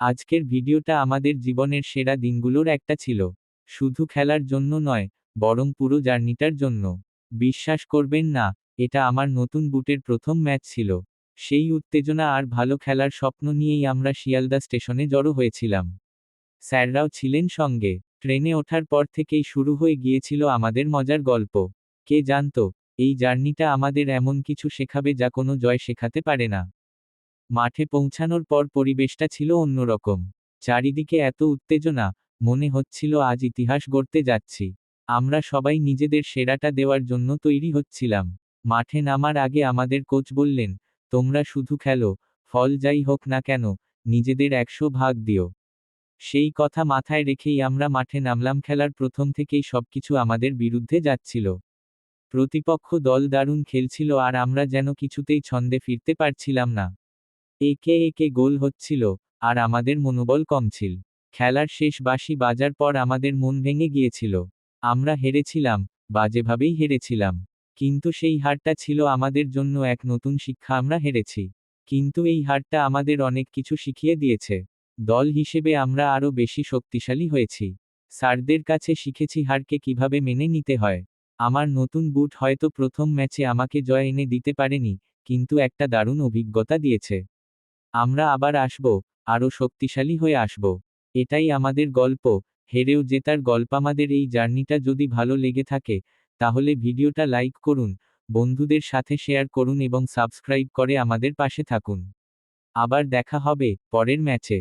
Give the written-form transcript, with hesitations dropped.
আজকের ভিডিওটা আমাদের জীবনের সেরা দিনগুলোর একটা ছিল। শুধু খেলার জন্য নয়, বরং পুরো জার্নিটার জন্য। বিশ্বাস করবেন না, এটা আমার নতুন বুটের প্রথম ম্যাচ ছিল। সেই উত্তেজনা আর ভালো খেলার স্বপ্ন নিয়েই আমরা শিয়ালদা স্টেশনে জড়ো হয়েছিলাম। স্যাররাও ছিলেন সঙ্গে। ট্রেনে ওঠার পর থেকেই শুরু হয়ে গিয়েছিল আমাদের মজার গল্প। কে জানতো, এই জার্নিটা আমাদের এমন কিছু শেখাবে যা কোনো জয় শেখাতে পারে না। মাঠে পৌঁছানোর পর পরিবেশটা ছিল অন্যরকম। চারিদিকে এত উত্তেজনা, মনে হচ্ছিল আজ ইতিহাস গড়তে যাচ্ছি। আমরা সবাই নিজেদের সেরাটা দেওয়ার জন্য তৈরি হচ্ছিলাম। মাঠে নামার আগে আমাদের কোচ বললেন, তোমরা শুধু খেলো, ফল যাই হোক না কেন, নিজেদের 100% দিও। সেই কথা মাথায় রেখেই আমরা মাঠে নামলাম। খেলার প্রথম থেকেই সবকিছু আমাদের বিরুদ্ধে যাচ্ছিল। প্রতিপক্ষ দল দারুণ খেলছিল আর আমরা যেন কিছুতেই ছন্দে ফিরতে পারছিলাম না। একে একে গোল হচ্ছিল, আর আমাদের মনোবল কমছিল। খেলার শেষ বাঁশি বাজার পর আমাদের মন ভেঙে গিয়েছিল। আমরা হেরেছিলাম, বাজেভাবেই হেরেছিলাম। কিন্তু সেই হারটা ছিল আমাদের জন্য এক নতুন শিক্ষা। আমরা হেরেছি, কিন্তু এই হারটা আমাদের অনেক কিছু শিখিয়ে দিয়েছে। দল হিসেবে আমরা আরও বেশি শক্তিশালী হয়েছি। স্যারদের কাছে শিখেছি হারকে কিভাবে মেনে নিতে হয়। আমার নতুন বুট হয়তো প্রথম ম্যাচে আমাকে জয় এনে দিতে পারেনি, কিন্তু একটা দারুণ অভিজ্ঞতা দিয়েছে। আমরা আবার আসব, আরও শক্তিশালী হয়ে আসব। এটাই আমাদের গল্প, হেরেও জেতার গল্প। আমাদের এই জার্নিটা যদি ভালো লেগে থাকে, তাহলে ভিডিওটা লাইক করুন, বন্ধুদের সাথে শেয়ার করুন এবং সাবস্ক্রাইব করে আমাদের পাশে থাকুন। আবার দেখা হবে পরের ম্যাচে।